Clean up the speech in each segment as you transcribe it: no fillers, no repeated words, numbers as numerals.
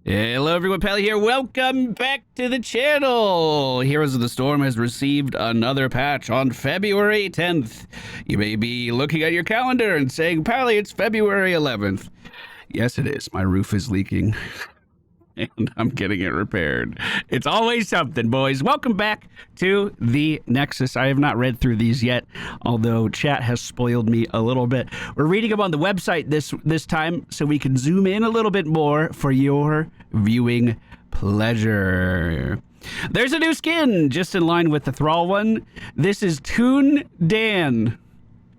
Hello everyone, Pally here. Welcome back to the channel. Heroes of the Storm has received another patch on February 10th. You may be looking at your calendar and saying, Pally, it's February 11th. Yes, it is. My roof is leaking and I'm getting it repaired. It's always something, boys. Welcome back to the Nexus. I have not read through these yet, although chat has spoiled me a little bit. We're reading them on the website this time, so we can zoom in a little bit more for your viewing pleasure. There's a new skin, just in line with the Thrall one. This is Toon Dan.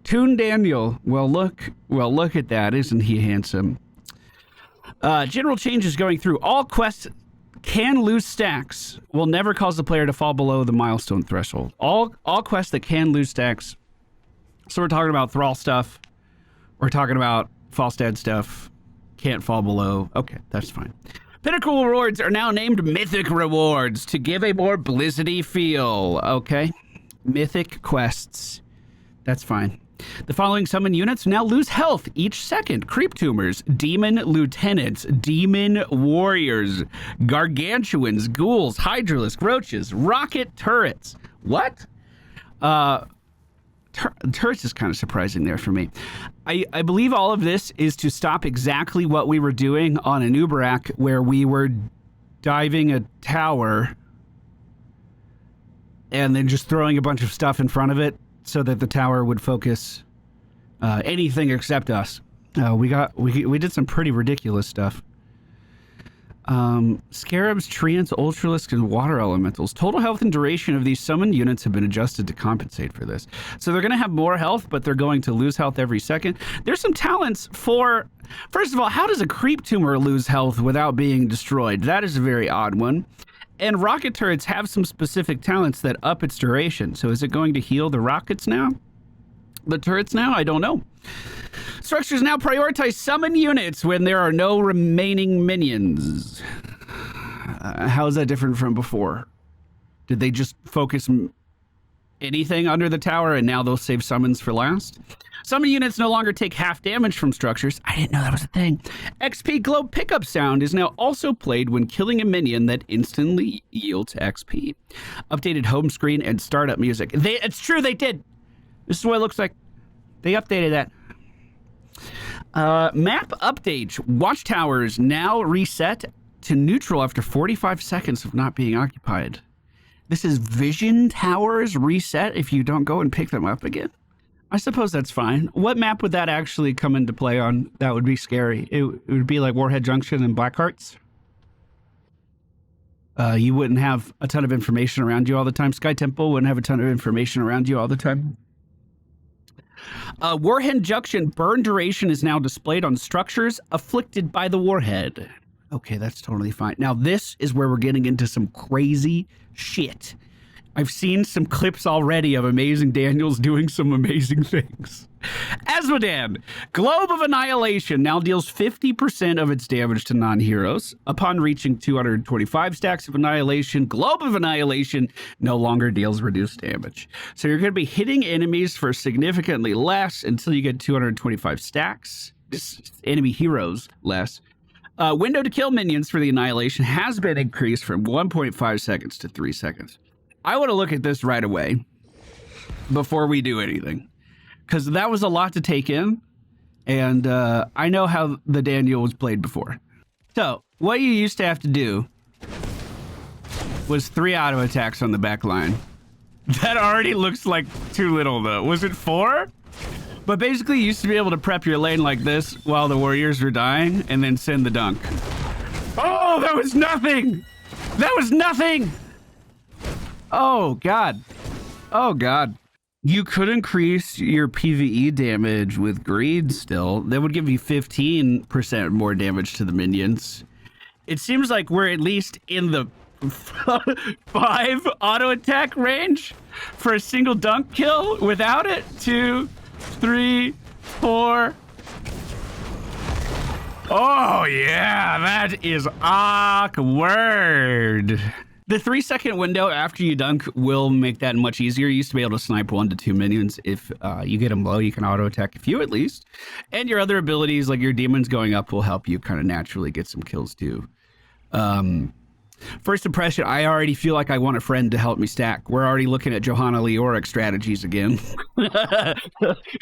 Toon Daniel. Well, look at that. Isn't he handsome? General changes going through. All quests can lose stacks. Will never cause the player to fall below the milestone threshold. All quests that can lose stacks. So we're talking about Thrall stuff. We're talking about Falstad stuff. Can't fall below. Okay, that's fine. Pinnacle rewards are now named Mythic rewards to give a more blizzardy feel. Okay. Mythic quests. That's fine. The following summon units now lose health each second. Creep Tumors, Demon Lieutenants, Demon Warriors, Gargantuans, Ghouls, Hydralisk, Roaches, Rocket Turrets. What? Turrets is kind of surprising there for me. I believe all of this is to stop exactly what we were doing on an Uberak, where we were diving a tower and then just throwing a bunch of stuff in front of it, so that the tower would focus anything except us. We did some pretty ridiculous stuff. Scarabs, Treants, Ultralisks, and Water Elementals. Total health and duration of these summoned units have been adjusted to compensate for this. So they're going to have more health, but they're going to lose health every second. There's some talents for... First of all, how does a Creep Tumor lose health without being destroyed? That is a very odd one. And rocket turrets have some specific talents that up its duration. So is it going to heal the rockets now? The turrets now? I don't know. Structures now prioritize summon units when there are no remaining minions. How is that different from before? Did they just focus anything under the tower and now they'll save summons for last? Summon units no longer take half damage from structures. I didn't know that was a thing. XP Glow pickup sound is now also played when killing a minion that instantly yields XP. Updated home screen and startup music. It's true, they did. This is what it looks like. They updated that. Map update. Watchtowers now reset to neutral after 45 seconds of not being occupied. This is Vision Towers reset if you don't go and pick them up again. I suppose that's fine. What map would that actually come into play on? That would be scary. It would be like Warhead Junction and Blackhearts. You wouldn't have a ton of information around you all the time. Sky Temple wouldn't have a ton of information around you all the time. Warhead Junction burn duration is now displayed on structures afflicted by the warhead. Okay, that's totally fine. Now this is where we're getting into some crazy shit. I've seen some clips already of Amazing Daniels doing some amazing things. Azmodan, Globe of Annihilation now deals 50% of its damage to non-heroes. Upon reaching 225 stacks of Annihilation, Globe of Annihilation no longer deals reduced damage. So you're going to be hitting enemies for significantly less until you get 225 stacks. Enemy heroes less. Window to kill minions for the Annihilation has been increased from 1.5 seconds to 3 seconds. I want to look at this right away before we do anything, because that was a lot to take in, and I know how the Daniel was played before. So what you used to have to do was 3 auto attacks on the back line. That already looks like too little, though. Was it 4? But basically you used to be able to prep your lane like this while the warriors were dying and then send the dunk. Oh, that was nothing! That was nothing! Oh, God. Oh, God. You could increase your PvE damage with greed still. That would give you 15% more damage to the minions. It seems like we're at least in the 5 auto attack range for a single dunk kill without it. 2, 3, 4. Oh, yeah, that is awkward. The 3-second window after you dunk will make that much easier. You used to be able to snipe 1 to 2 minions. If you get them low, you can auto attack a few at least. And your other abilities, like your demons going up, will help you kind of naturally get some kills too. First impression, I already feel like I want a friend to help me stack. We're already looking at Johanna Leoric strategies again.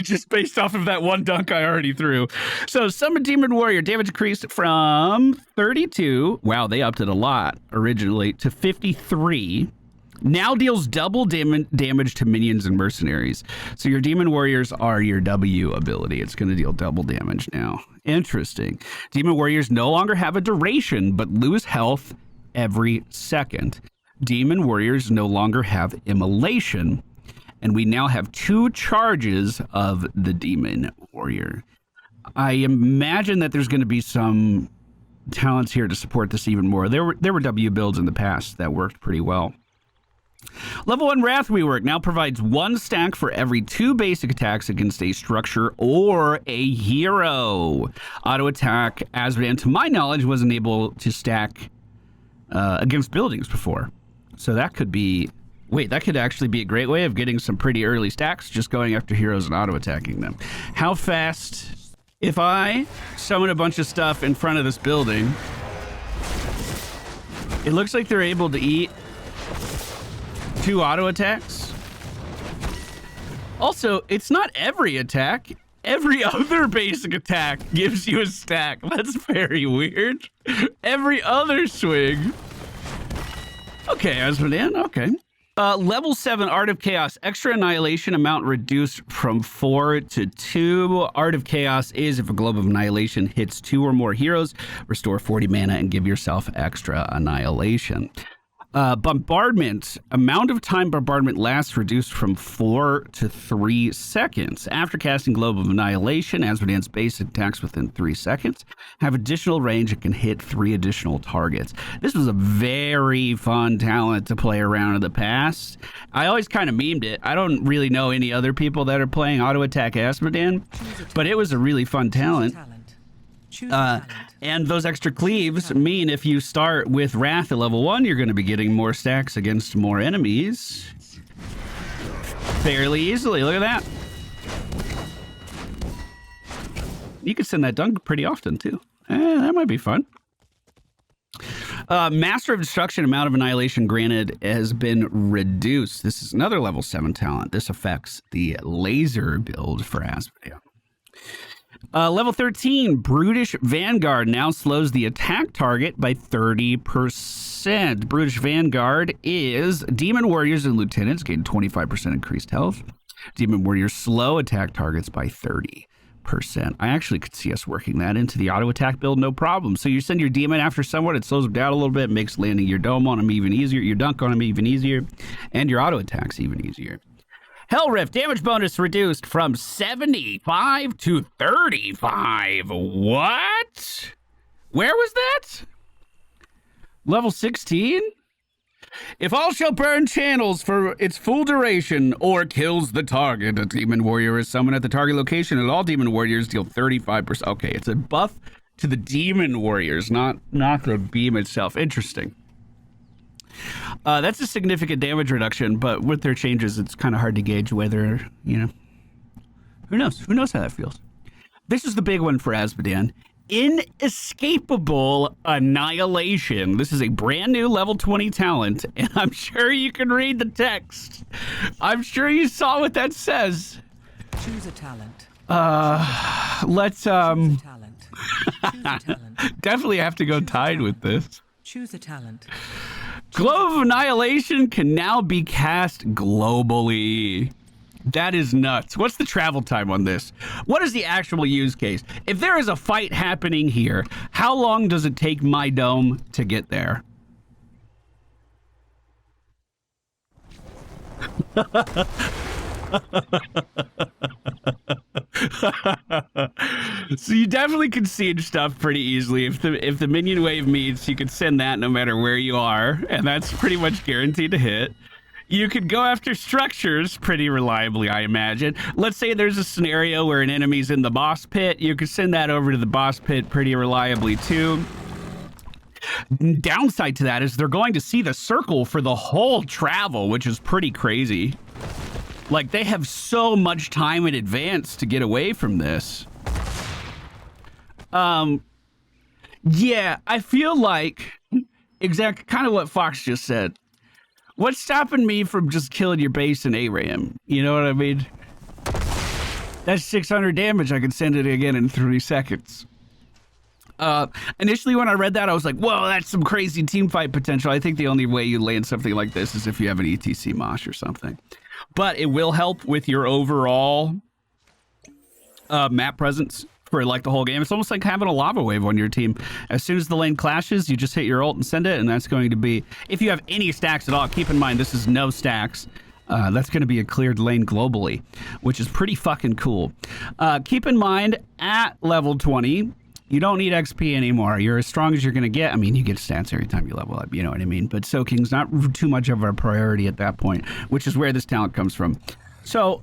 Just based off of that one dunk I already threw. So Summon Demon Warrior, damage increased from 32, wow, they upped it a lot originally, to 53. Now deals double damage to minions and mercenaries. So your Demon Warriors are your W ability. It's going to deal double damage now. Interesting. Demon Warriors no longer have a duration, but lose health every second. Demon Warriors no longer have immolation, and we now have 2 charges of the Demon Warrior. I imagine that there's going to be some talents here to support this even more. There were W builds in the past that worked pretty well. Level 1 Wrath Rework now provides 1 stack for every 2 basic attacks against a structure or a hero. Auto attack, Azmodan, to my knowledge, wasn't able to stack against buildings before. So that could be, that could actually be a great way of getting some pretty early stacks, just going after heroes and auto attacking them. How fast, if I summon a bunch of stuff in front of this building, it looks like they're able to eat 2 auto attacks. Also, it's not every attack. Every other basic attack gives you a stack. That's very weird. Every other swing. Okay, Azmodan, okay. Level 7 Art of Chaos. Extra Annihilation amount reduced from 4 to 2. Art of Chaos is if a Globe of Annihilation hits 2 or more heroes, restore 40 mana and give yourself extra Annihilation. Bombardment. Amount of time bombardment lasts reduced from 4 to 3 seconds. After casting Globe of Annihilation, Azmodan's basic attacks within 3 seconds have additional range and can hit 3 additional targets. This was a very fun talent to play around in the past. I always kind of memed it. I don't really know any other people that are playing auto attack Azmodan, but it was a really fun talent. And those extra cleaves mean if you start with Wrath at level 1, you're going to be getting more stacks against more enemies fairly easily. Look at that. You can send that dunk pretty often too. That might be fun. Master of Destruction, amount of annihilation granted has been reduced. This is another level 7 talent. This affects the laser build for Azmodan. Level 13, Brutish Vanguard now slows the attack target by 30%. Brutish Vanguard is Demon Warriors and Lieutenants gain 25% increased health. Demon Warriors slow attack targets by 30%. I actually could see us working that into the auto attack build, no problem. So you send your demon after someone, it slows them down a little bit, makes landing your dome on them even easier, your dunk on them even easier, and your auto attacks even easier. Hell Rift, damage bonus reduced from 75 to 35. What? Where was that? Level 16? If all shall burn channels for its full duration or kills the target, a demon warrior is summoned at the target location and all demon warriors deal 35%. Okay, it's a buff to the demon warriors, not the beam itself. Interesting. That's a significant damage reduction, but with their changes, it's kind of hard to gauge whether, who knows? Who knows how that feels? This is the big one for Azmodan. Inescapable Annihilation. This is a brand new level 20 talent, and I'm sure you can read the text. I'm sure you saw what that says. Choose a talent. Let's, Choose a talent. Choose a talent. definitely have to go tied with this. Choose a talent. Globe of Annihilation can now be cast globally. That is nuts. What's the travel time on this? What is the actual use case? If there is a fight happening here, how long does it take my dome to get there? So you definitely can siege stuff pretty easily. If the minion wave meets, you can send that no matter where you are, and that's pretty much guaranteed to hit. You could go after structures pretty reliably, I imagine. Let's say there's a scenario where an enemy's in the boss pit. You could send that over to the boss pit pretty reliably too. Downside to that is they're going to see the circle for the whole travel, which is pretty crazy. Like, they have so much time in advance to get away from this. Yeah, I feel like exactly kind of what Fox just said. What's stopping me from just killing your base in ARAM? You know what I mean? That's 600 damage. I can send it again in 3 seconds. Initially, when I read that, I was like, whoa, that's some crazy team fight potential. I think the only way you land something like this is if you have an ETC Mosh or something. But it will help with your overall map presence for like the whole game. It's almost like having a lava wave on your team. As soon as the lane clashes, you just hit your ult and send it, and that's going to be, if you have any stacks at all, keep in mind this is no stacks. That's going to be a cleared lane globally, which is pretty fucking cool. Keep in mind, at level 20, you don't need XP anymore. You're as strong as you're going to get. I mean, you get stats every time you level up, you know what I mean? But soaking's not too much of a priority at that point, which is where this talent comes from. So,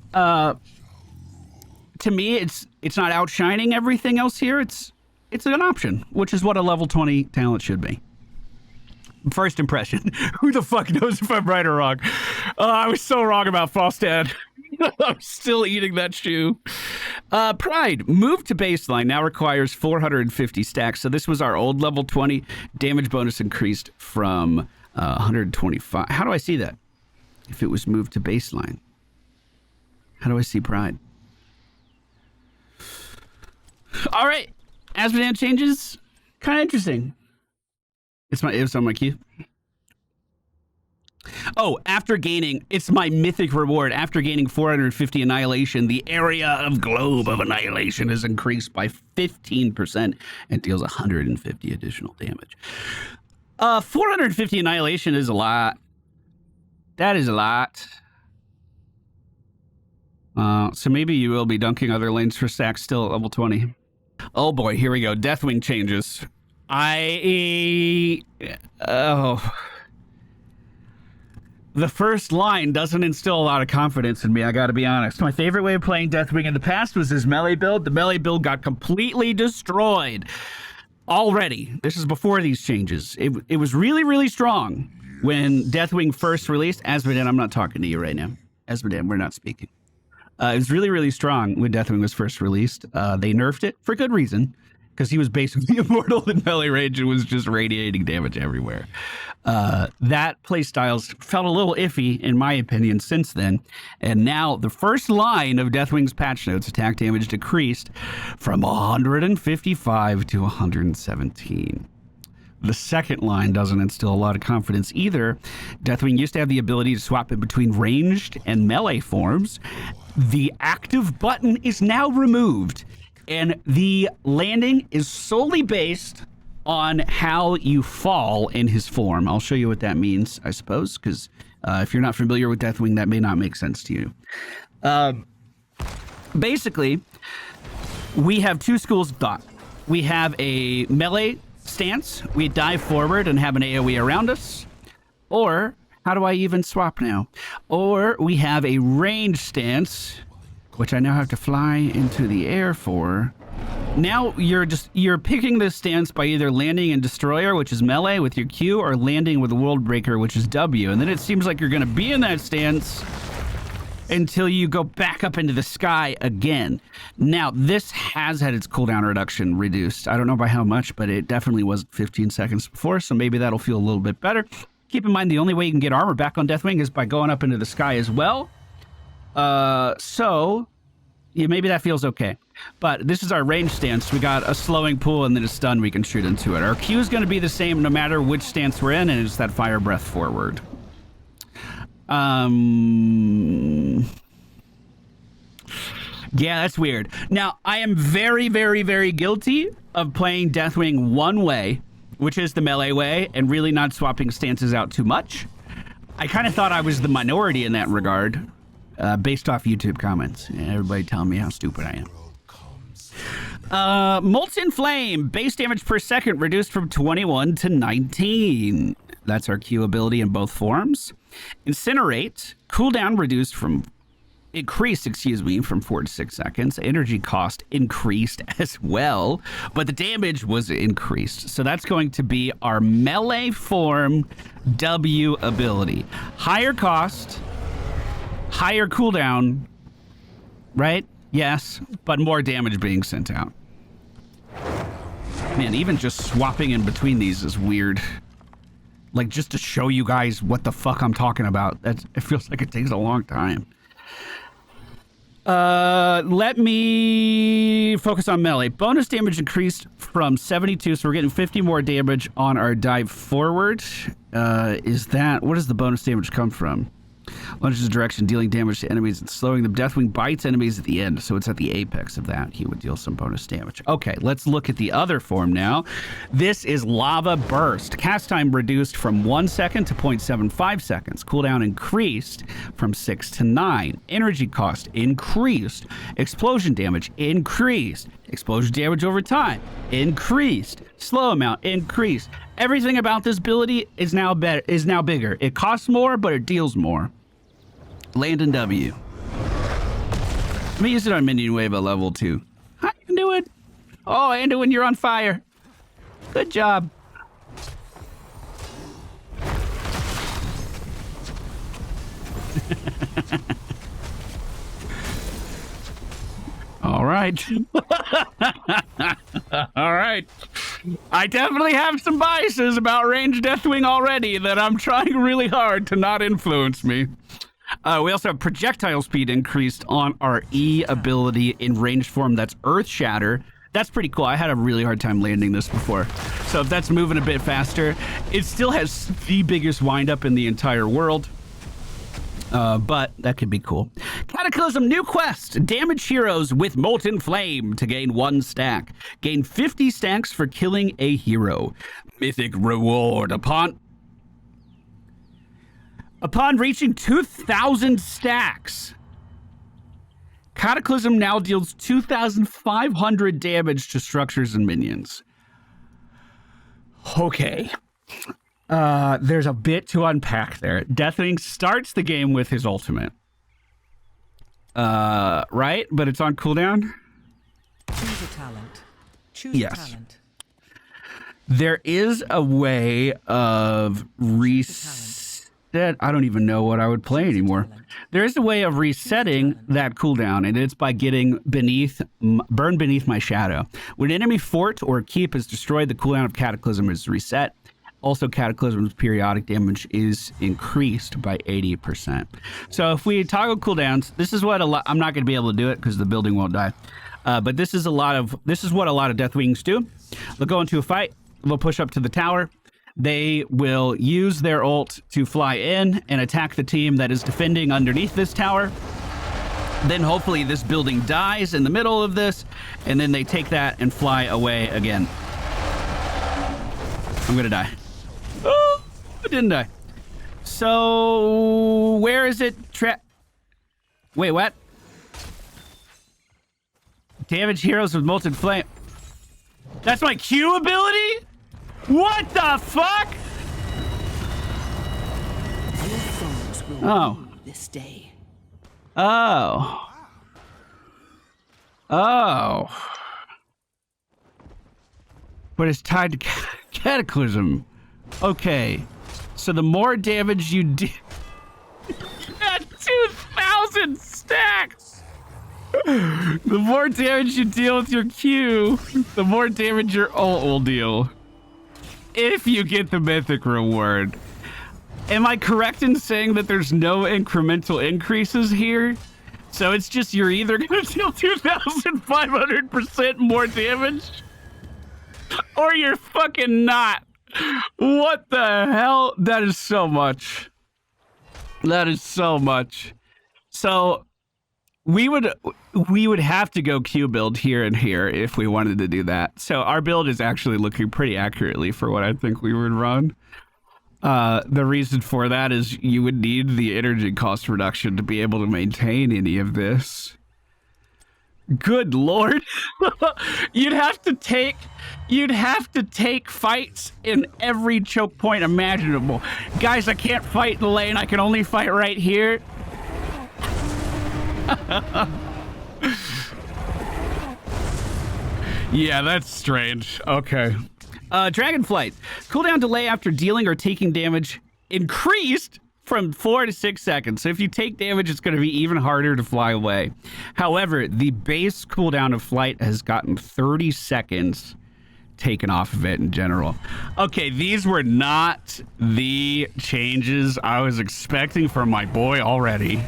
to me, it's not outshining everything else here. It's an option, which is what a level 20 talent should be. First impression. Who the fuck knows if I'm right or wrong? I was so wrong about Falstad. I'm still eating that shoe. Pride. Move to baseline now requires 450 stacks. So this was our old level 20. Damage bonus increased from 125. How do I see that? If it was moved to baseline. How do I see Pride? All right. Azmodan changes. Kind of interesting. It's on my queue. Oh, after gaining, it's my mythic reward. After gaining 450 annihilation, the area of globe of annihilation is increased by 15% and deals 150 additional damage. 450 annihilation is a lot. That is a lot. So maybe you will be dunking other lanes for stacks still at level 20. Oh boy, here we go. Deathwing changes. The first line doesn't instill a lot of confidence in me, I gotta be honest. My favorite way of playing Deathwing in the past was his melee build. The melee build got completely destroyed already. This is before these changes. It was really, really strong when Deathwing first released. Azmodan, I'm not talking to you right now. Azmodan, we're not speaking. It was really, really strong when Deathwing was first released. They nerfed it for good reason, because he was basically immortal in melee range and was just radiating damage everywhere. That playstyle felt a little iffy, in my opinion, since then. And now the first line of Deathwing's patch notes, attack damage decreased from 155 to 117. The second line doesn't instill a lot of confidence either. Deathwing used to have the ability to swap it between ranged and melee forms. The active button is now removed, and the landing is solely based on how you fall in his form. I'll show you what that means, I suppose, because if you're not familiar with Deathwing, that may not make sense to you. Basically, we have two schools of thought. We have a melee stance. We dive forward and have an AoE around us. Or, how do I even swap now? Or we have a range stance, which I now have to fly into the air for. Now you're picking this stance by either landing in Destroyer, which is melee with your Q, or landing with World Breaker, which is W. And then it seems like you're going to be in that stance until you go back up into the sky again. Now, this has had its cooldown reduction reduced. I don't know by how much, but it definitely was 15 seconds before, so maybe that'll feel a little bit better. Keep in mind, the only way you can get armor back on Deathwing is by going up into the sky as well. So, yeah, maybe that feels okay. But this is our range stance. We got a slowing pool and then a stun we can shoot into it. Our Q is going to be the same no matter which stance we're in, and it's that fire breath forward. Yeah, that's weird. Now, I am very, very, very guilty of playing Deathwing one way, which is the melee way, and really not swapping stances out too much. I kind of thought I was the minority in that regard, based off YouTube comments. And everybody telling me how stupid I am. Molten Flame, base damage per second reduced from 21 to 19. That's our Q ability in both forms. Incinerate, cooldown increased from 4 to 6 seconds. Energy cost increased as well, but the damage was increased. So that's going to be our melee form W ability. Higher cost, higher cooldown, right? Yes, but more damage being sent out. Man, even just swapping in between these is weird. Like, just to show you guys what the fuck I'm talking about. It feels like it takes a long time. Let me focus on melee. Bonus damage increased from 72, so we're getting 50 more damage on our dive forward. What does the bonus damage come from? Lunges direction, dealing damage to enemies and slowing them. Deathwing bites enemies at the end, so it's at the apex of that. He would deal some bonus damage. Okay, let's look at the other form now. This is Lava Burst. Cast time reduced from 1 second to 0.75 seconds. Cooldown increased from 6 to 9. Energy cost increased. Explosion damage increased. Explosion damage over time increased. Slow amount increased. Everything about this ability is now bigger. It costs more, but it deals more. Land and W. Let me use it on Minion Wave at level 2. How you doing? Oh, Anduin, you're on fire. Good job. All right. All right. I definitely have some biases about ranged Deathwing already that I'm trying really hard to not influence me. We also have projectile speed increased on our E ability in ranged form. That's Earth Shatter. That's pretty cool. I had a really hard time landing this before. So if that's moving a bit faster, it still has the biggest windup in the entire world. But that could be cool. Cataclysm, new quest. Damage heroes with Molten Flame to gain 1 stack. Gain 50 stacks for killing a hero. Mythic reward upon reaching 2,000 stacks. Cataclysm now deals 2,500 damage to structures and minions. Okay. There's a bit to unpack there. Deathwing starts the game with his ultimate. Right? But it's on cooldown? Choose a talent. Choose Yes. a talent. There is a way of reset. I don't even know what I would play anymore. There is a way of resetting that cooldown, and it's by getting burn beneath my shadow. When an enemy fort or keep is destroyed, the cooldown of Cataclysm is reset. Also, Cataclysm's periodic damage is increased by 80%. So if we toggle cooldowns, this is what I'm not going to be able to do it because the building won't die. But this is what a lot of Deathwings do. They'll go into a fight. They'll push up to the tower. They will use their ult to fly in and attack the team that is defending underneath this tower. Then hopefully this building dies in the middle of this, and then they take that and fly away again. I'm gonna die. Oh, I didn't die. So where is it? Wait, what? Damage heroes with Molten Flame. That's my Q ability? What the fuck? Your foes will rue this day. Oh. But it's tied to Cataclysm. Okay. So the more damage you do... At 2,000 stacks! The more damage you deal with your Q, the more damage your ult will deal. If you get the Mythic reward. Am I correct in saying that there's no incremental increases here? So it's just you're either going to deal 2,500% more damage, or you're fucking not. What the hell? That is so much. That is so much. So we would have to go Q build here and here if we wanted to do that. So our build is actually looking pretty accurately for what I think we would run. The reason for that is you would need the energy cost reduction to be able to maintain any of this. Good Lord. You'd have to take fights in every choke point imaginable. Guys, I can't fight in the lane. I can only fight right here. Yeah, that's strange. Okay. Dragonflight. Cooldown delay after dealing or taking damage increased from 4 to 6 seconds. So if you take damage, it's going to be even harder to fly away. However, the base cooldown of flight has gotten 30 seconds taken off of it in general. Okay, these were not the changes I was expecting from my boy already.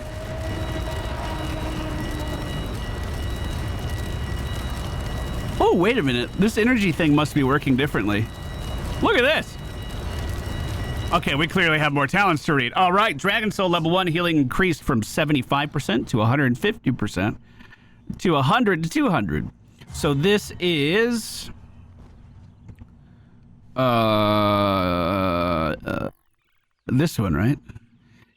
Oh, wait a minute. This energy thing must be working differently. Look at this. Okay, we clearly have more talents to read. All right, Dragon Soul level 1 healing increased from 75% to 150% to 100 to 200. So this is... this one, right?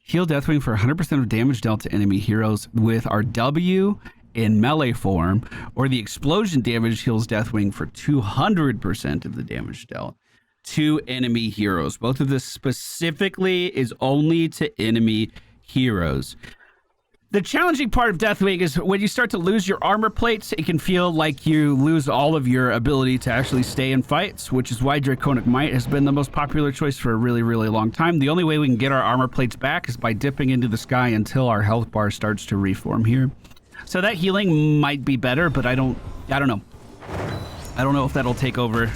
Heal Deathwing for 100% of damage dealt to enemy heroes with our W in melee form, or the explosion damage heals Deathwing for 200% of the damage dealt to enemy heroes. Both of this specifically is only to enemy heroes. The challenging part of Deathwing is when you start to lose your armor plates, it can feel like you lose all of your ability to actually stay in fights, which is why Draconic Might has been the most popular choice for a really, really long time. The only way we can get our armor plates back is by dipping into the sky until our health bar starts to reform here. So that healing might be better, but I don't know. I don't know if that'll take over.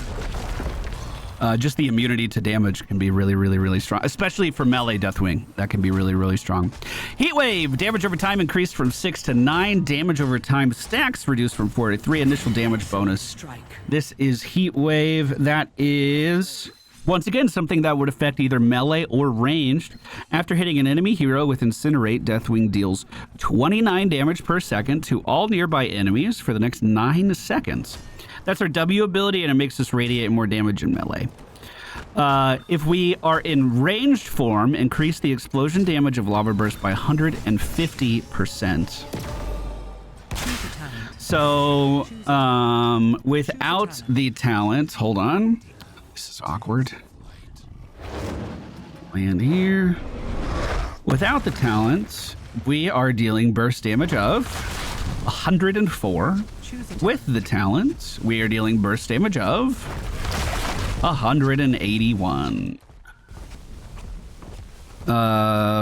Just the immunity to damage can be really, really, really strong, especially for melee Deathwing. That can be really, really strong. Heatwave, damage over time increased from 6 to 9. Damage over time stacks reduced from 4 to 3. Initial damage bonus. Strike. This is Heatwave. That is, once again, something that would affect either melee or ranged. After hitting an enemy hero with Incinerate, Deathwing deals 29 damage per second to all nearby enemies for the next 9 seconds. That's our W ability, and it makes us radiate more damage in melee. If we are in ranged form, increase the explosion damage of Lava Burst by 150%. So, without the talent, hold on. This is awkward. Land here. Without the talent, we are dealing burst damage of 104. With the talent, we are dealing burst damage of 181.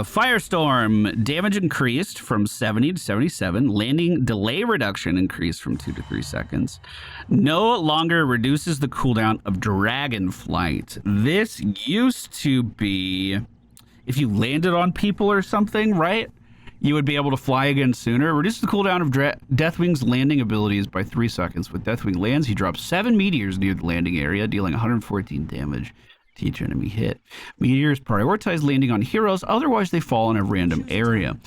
Firestorm, damage increased from 70 to 77. Landing delay reduction increased from 2 to 3 seconds. No longer reduces the cooldown of Dragon Flight. This used to be if you landed on people or something, right? You would be able to fly again sooner. Reduces the cooldown of Deathwing's landing abilities by 3 seconds. With Deathwing lands, he drops 7 meteors near the landing area, dealing 114 damage to each enemy hit. Meteors prioritize landing on heroes, otherwise they fall in a random area.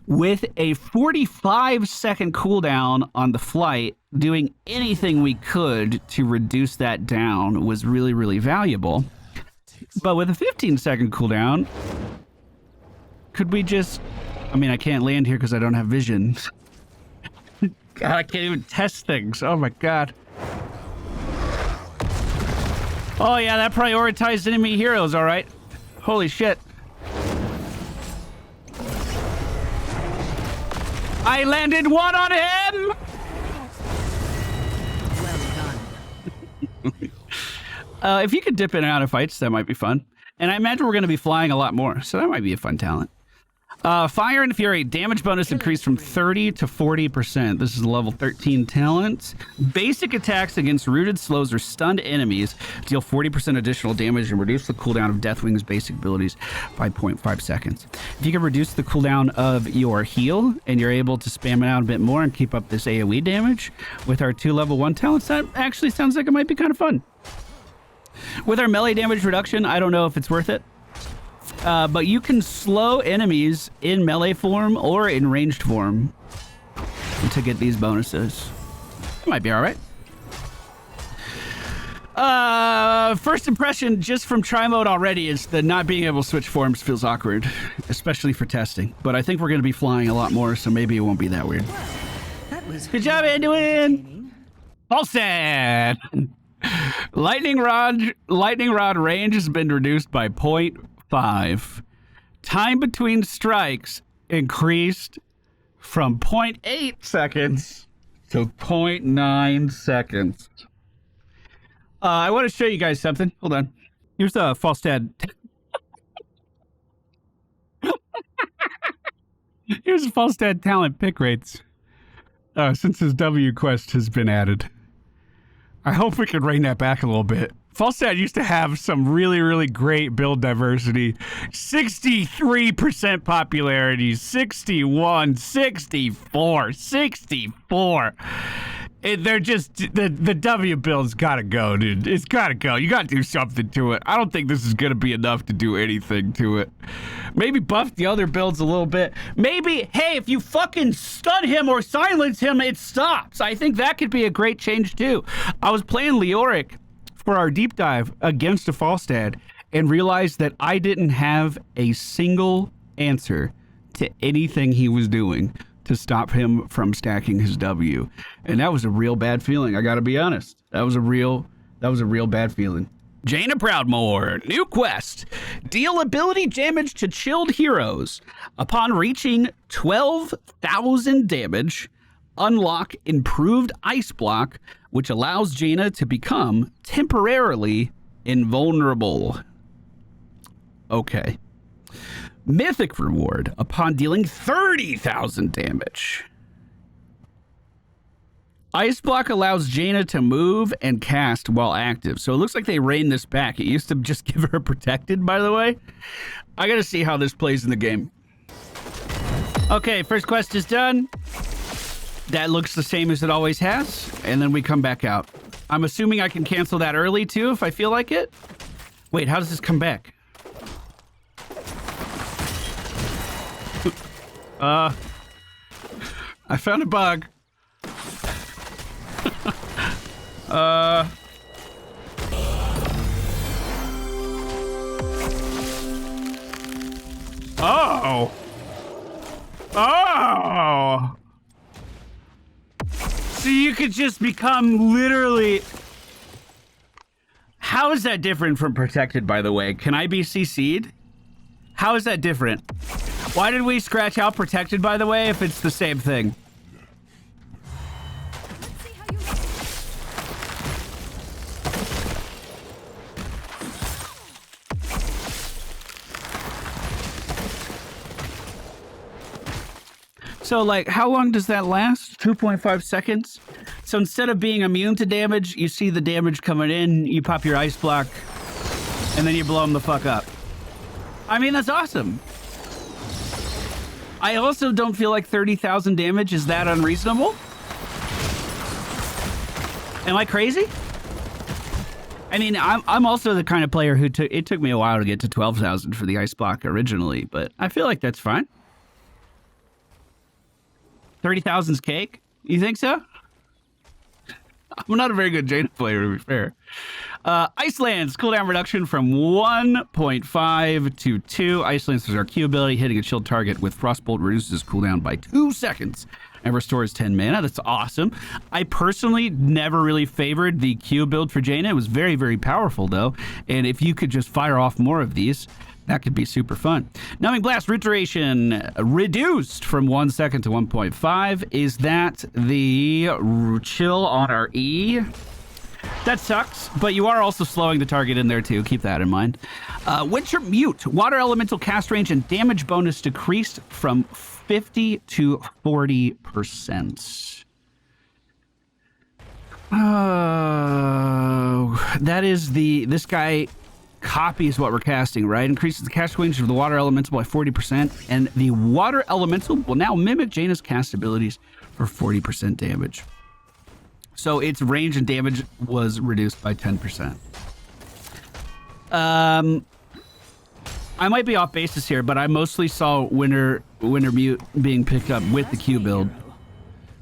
With a 45-second cooldown on the flight, doing anything we could to reduce that down was really, really valuable. But with a 15-second cooldown, could we just... I mean, I can't land here because I don't have vision. God, I can't even test things. Oh my god. Oh yeah, that prioritized enemy heroes, all right. Holy shit. I landed one on him! Well done. If you could dip in and out of fights, that might be fun. And I imagine we're going to be flying a lot more, so that might be a fun talent. Fire and Fury, damage bonus increased from 30 to 40%. This is level 13 talent. Basic attacks against rooted, slows, or stunned enemies deal 40% additional damage and reduce the cooldown of Deathwing's basic abilities by 0.5 seconds. If you can reduce the cooldown of your heal and you're able to spam it out a bit more and keep up this AoE damage with our 2 level 1 talents, that actually sounds like it might be kind of fun. With our melee damage reduction, I don't know if it's worth it. But you can slow enemies in melee form or in ranged form to get these bonuses. It might be all right. First impression just from try mode already is that not being able to switch forms feels awkward, especially for testing. But I think we're going to be flying a lot more, so maybe it won't be that weird. That was Good job, Anduin! Falstad! Lightning rod range has been reduced by 0.5. Time between strikes increased from 0.8 seconds to 0.9 seconds. I want to show you guys something. Hold on. Here's a Falstad. Here's a Falstad talent pick rates since his W quest has been added. I hope we can rein that back a little bit. Falstad used to have some really, really great build diversity. 63% popularity, 61, 64, 64. They're just, the W build's gotta go, dude. It's gotta go. You gotta do something to it. I don't think this is gonna be enough to do anything to it. Maybe buff the other builds a little bit. Maybe, hey, if you fucking stun him or silence him, it stops. I think that could be a great change too. I was playing Leoric for our deep dive against a Falstad and realized that I didn't have a single answer to anything he was doing to stop him from stacking his W. And that was a real bad feeling, I gotta be honest. That was a real bad feeling. Jaina Proudmoore, new quest. Deal ability damage to chilled heroes. Upon reaching 12,000 damage, unlock improved ice block, which allows Jaina to become temporarily invulnerable. Okay. Mythic reward upon dealing 30,000 damage. Ice block allows Jaina to move and cast while active. So it looks like they reined this back. It used to just give her protected, by the way. I gotta see how this plays in the game. Okay, first quest is done. That looks the same as it always has. And then we come back out. I'm assuming I can cancel that early too if I feel like it. Wait, how does this come back? I found a bug. Oh. Oh. So you could just become literally... How is that different from protected, by the way? Can I be CC'd? How is that different? Why did we scratch out protected, by the way, if it's the same thing? So, like, how long does that last? 2.5 seconds? So instead of being immune to damage, you see the damage coming in, you pop your ice block, and then you blow them the fuck up. I mean, that's awesome. I also don't feel like 30,000 damage is that unreasonable. Am I crazy? I mean, I'm also the kind of player who it took me a while to get to 12,000 for the ice block originally, but I feel like that's fine. 30,000's cake? You think so? I'm not a very good Jaina player, to be fair. Icelands, cooldown reduction from 1.5 to 2. Icelands is our Q ability. Hitting a chilled target with Frostbolt reduces cooldown by 2 seconds and restores 10 mana. That's awesome. I personally never really favored the Q build for Jaina. It was very, very powerful, though. And if you could just fire off more of these, that could be super fun. Numbing Blast root duration reduced from 1 second to 1.5. Is that the chill on our E? That sucks, but you are also slowing the target in there too. Keep that in mind. Winter Mute. Water Elemental cast range and damage bonus decreased from 50 to 40%. That is this guy copies what we're casting, right? Increases the cast range of the Water Elemental by 40%, and the Water Elemental will now mimic Jaina's cast abilities for 40% damage. So its range and damage was reduced by 10%. I might be off basis here, but I mostly saw Winter Mute being picked up with the Q build.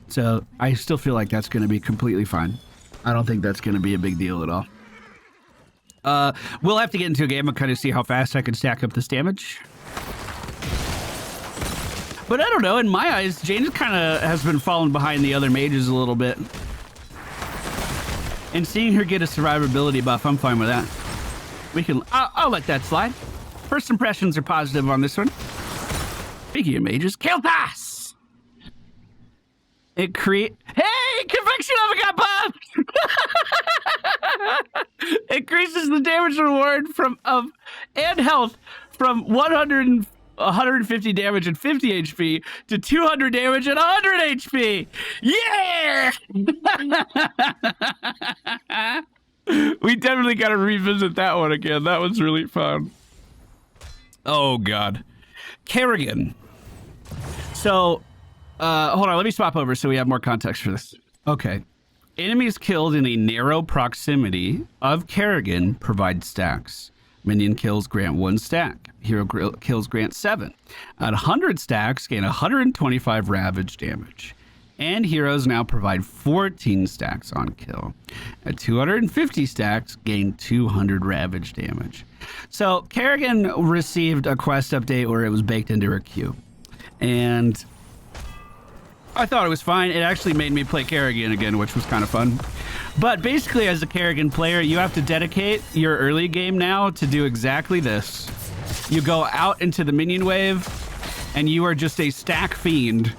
So I still feel like that's going to be completely fine. I don't think that's going to be a big deal at all. We'll have to get into a game and kind of see how fast I can stack up this damage. But I don't know, in my eyes, Jaina kind of has been falling behind the other mages a little bit. And seeing her get a survivability buff, I'm fine with that. I'll let that slide. First impressions are positive on this one. Speaking of mages, Kel'Thas! Hey, Convection Oven got buffed! Increases the damage reward and health from 100 150 damage and 50 HP to 200 damage and 100 HP. Yeah! We definitely got to revisit that one again. That was really fun. Oh, God. Kerrigan. So, hold on. Let me swap over so we have more context for this. Okay. Enemies killed in a narrow proximity of Kerrigan provide stacks. Minion kills grant 1 stack. Hero kills grant 7. At 100 stacks, gain 125 ravage damage. And heroes now provide 14 stacks on kill. At 250 stacks, gain 200 ravage damage. So Kerrigan received a quest update where it was baked into her queue. And I thought it was fine. It actually made me play Kerrigan again, which was kind of fun. But basically, as a Kerrigan player, you have to dedicate your early game now to do exactly this. You go out into the minion wave, and you are just a stack fiend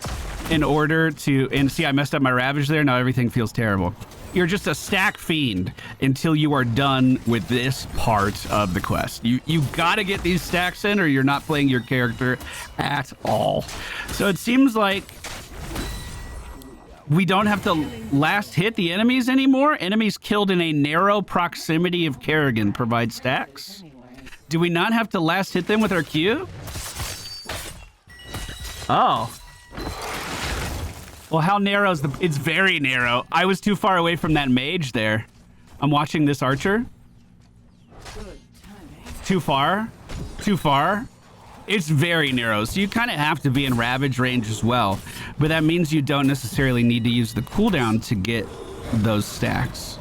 in order to... And see, I messed up my ravage there. Now everything feels terrible. You're just a stack fiend until you are done with this part of the quest. You gotta get these stacks in, or you're not playing your character at all. So it seems like we don't have to last hit the enemies anymore. Enemies killed in a narrow proximity of Kerrigan provide stacks. Do we not have to last hit them with our Q? Oh. Well, how narrow is the... It's very narrow. I was too far away from that mage there. I'm watching this archer. Too far. Too far. It's very narrow, so you kind of have to be in ravage range as well. But that means you don't necessarily need to use the cooldown to get those stacks.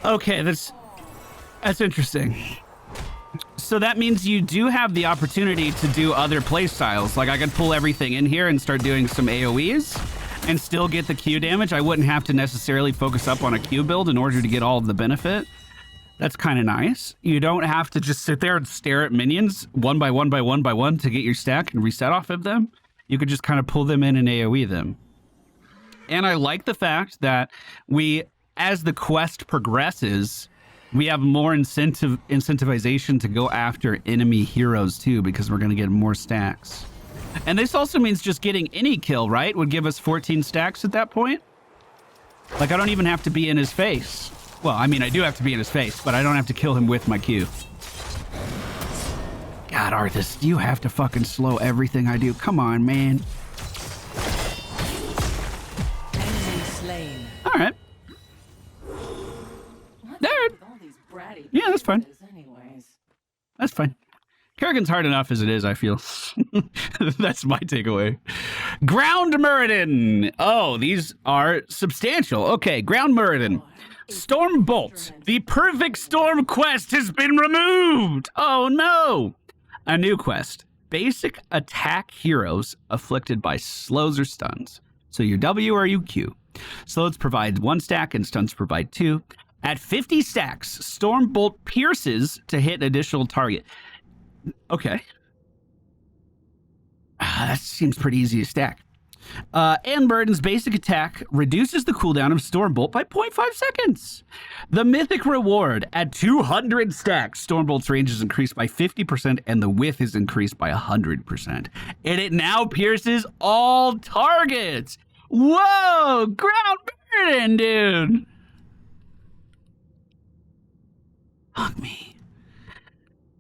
Okay, that's interesting. So that means you do have the opportunity to do other play styles. Like I could pull everything in here and start doing some AoEs and still get the Q damage. I wouldn't have to necessarily focus up on a Q build in order to get all of the benefit. That's kind of nice. You don't have to just sit there and stare at minions one by one by one by one to get your stack and reset off of them. You could just kind of pull them in and AoE them. And I like the fact that as the quest progresses, we have more incentivization to go after enemy heroes too, because we're going to get more stacks. And this also means just getting any kill, right, would give us 14 stacks at that point. Like I don't even have to be in his face. Well, I mean, I do have to be in his face, but I don't have to kill him with my Q. God, Arthas, you have to fucking slow everything I do. Come on, man. Enemy slain. All right. There. Yeah, that's fine. That's fine. Kerrigan's hard enough as it is, I feel. That's my takeaway. Ground Muradin. Oh, these are substantial. Okay, Ground Muradin. Storm Bolt. The perfect storm quest has been removed. Oh, no. A new quest. Basic attack heroes afflicted by slows or stuns. So your W or your Q. Slows provide 1 stack and stuns provide 2. At 50 stacks, Storm Bolt pierces to hit an additional target. Okay. That seems pretty easy to stack. And Muradin's basic attack reduces the cooldown of Storm Bolt by 0.5 seconds. The Mythic reward at 200 stacks, Storm Bolt's range is increased by 50% and the width is increased by 100%. And it now pierces all targets. Whoa, Ground Muradin, dude. Hug me.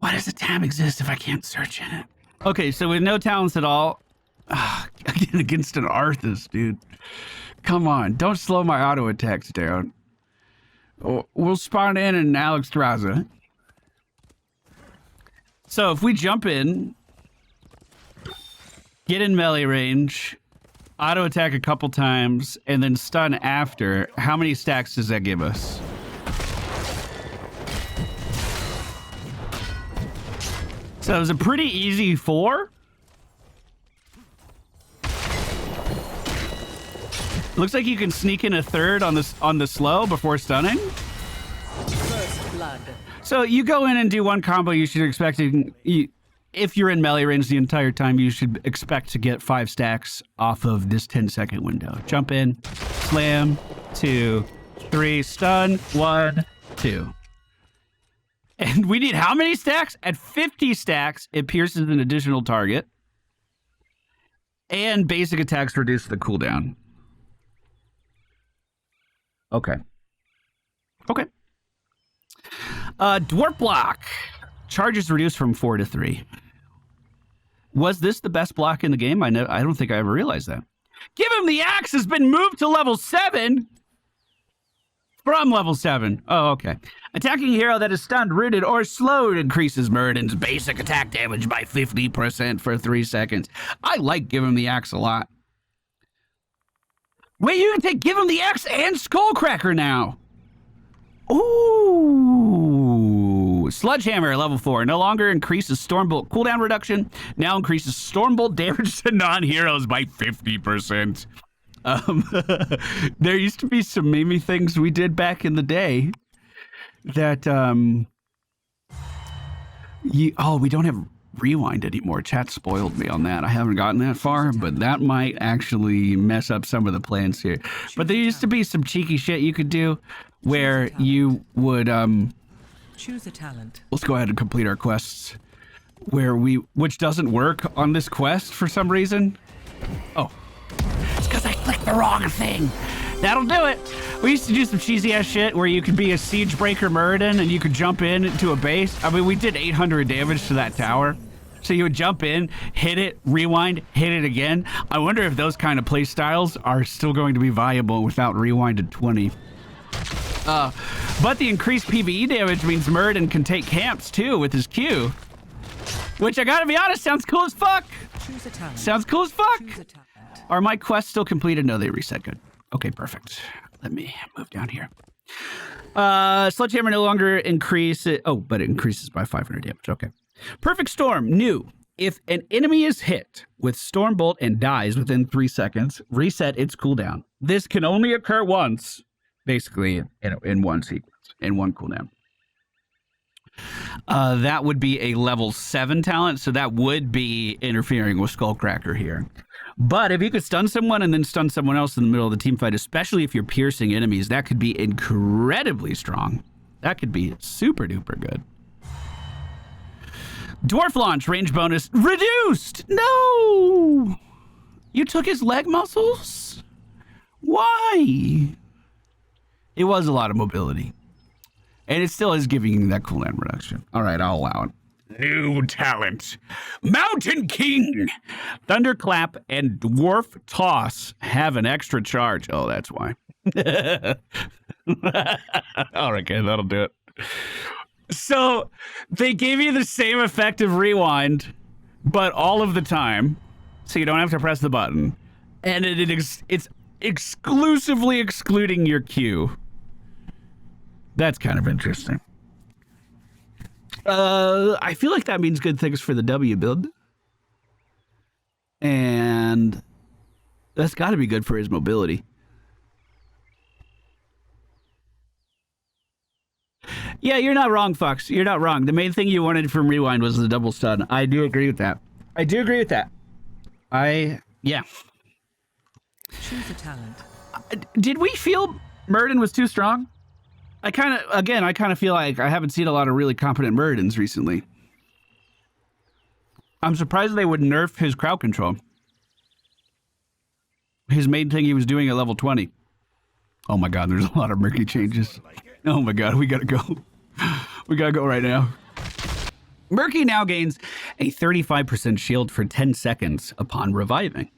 Why does a tab exist if I can't search in it? Okay, so with no talents at all, against an Arthas, dude. Come on, don't slow my auto attacks down. We'll spawn in an Alex Traza. So if we jump in, get in melee range, auto attack a couple times, and then stun after, how many stacks does that give us? So it was a pretty easy 4. Looks like you can sneak in a third on the slow before stunning. First blood. So you go in and do one combo. You should expect if you're in melee range the entire time, you should expect to get 5 stacks off of this 10-second window. Jump in, slam, 2, 3, stun, 1, 2. And we need how many stacks? At 50 stacks, it pierces an additional target. And basic attacks reduce the cooldown. Okay. Okay. Dwarf block. Charges reduced from 4 to 3. Was this the best block in the game? I don't think I ever realized that. Give him the axe has been moved to level 7. From level 7. Oh, okay. Attacking hero that is stunned, rooted, or slowed increases Muradin's basic attack damage by 50% for 3 seconds. I like Give Him the Axe a lot. Wait, you can take Give Him the Axe and Skullcracker now. Ooh. Sledgehammer, level 4. No longer increases Stormbolt cooldown reduction. Now increases Stormbolt damage to non-heroes by 50%. There used to be some meme things we did back in the day that, we don't have rewind anymore. Chat spoiled me on that. I haven't gotten that far, but that might actually mess up some of the plans here. But there used to be some cheeky shit you could do where you would, choose a talent. Let's go ahead and complete our quests which doesn't work on this quest for some reason. Oh. It's because I clicked the wrong thing. That'll do it. We used to do some cheesy ass shit where you could be a siege breaker Muradin and you could jump into a base. I mean, we did 800 damage to that tower. So you would jump in, hit it, rewind, hit it again. I wonder if those kind of play styles are still going to be viable without rewind at 20. But the increased PvE damage means Muradin can take camps too with his Q. Which I gotta be honest, sounds cool as fuck. Choose a talent. Sounds cool as fuck. Choose a talent. Are my quests still completed? No, they reset. Good. Okay, perfect. Let me move down here. Sledgehammer no longer increases. Oh, but it increases by 500 damage. Okay. Perfect Storm, new. If an enemy is hit with Stormbolt and dies within 3 seconds, reset its cooldown. This can only occur once, basically, in one sequence, in one cooldown. That would be a level 7 talent, so that would be interfering with Skullcracker here. But if you could stun someone and then stun someone else in the middle of the team fight, especially if you're piercing enemies, that could be incredibly strong. That could be super duper good. Dwarf launch range bonus reduced. No, you took his leg muscles. Why? It was a lot of mobility, and it still is giving you that cooldown reduction. All right, I'll allow it. New talent. Mountain King. Thunderclap and Dwarf Toss have an extra charge. Oh, that's why. All right, okay, that'll do it. So they gave you the same effect of rewind, but all of the time, so you don't have to press the button. And it's exclusively excluding your Q. That's kind of interesting. I feel like that means good things for the W build. And that's got to be good for his mobility. Yeah, you're not wrong, Fox. You're not wrong. The main thing you wanted from Rewind was the double stun. I do agree with that. Yeah. Choose a talent. Did we feel Muradin was too strong? I kind of feel like I haven't seen a lot of really competent Muradins recently. I'm surprised they would nerf his crowd control. His main thing he was doing at level 20. Oh my god, there's a lot of Murky changes. Oh my god, we gotta go. We gotta go right now. Murky now gains a 35% shield for 10 seconds upon reviving.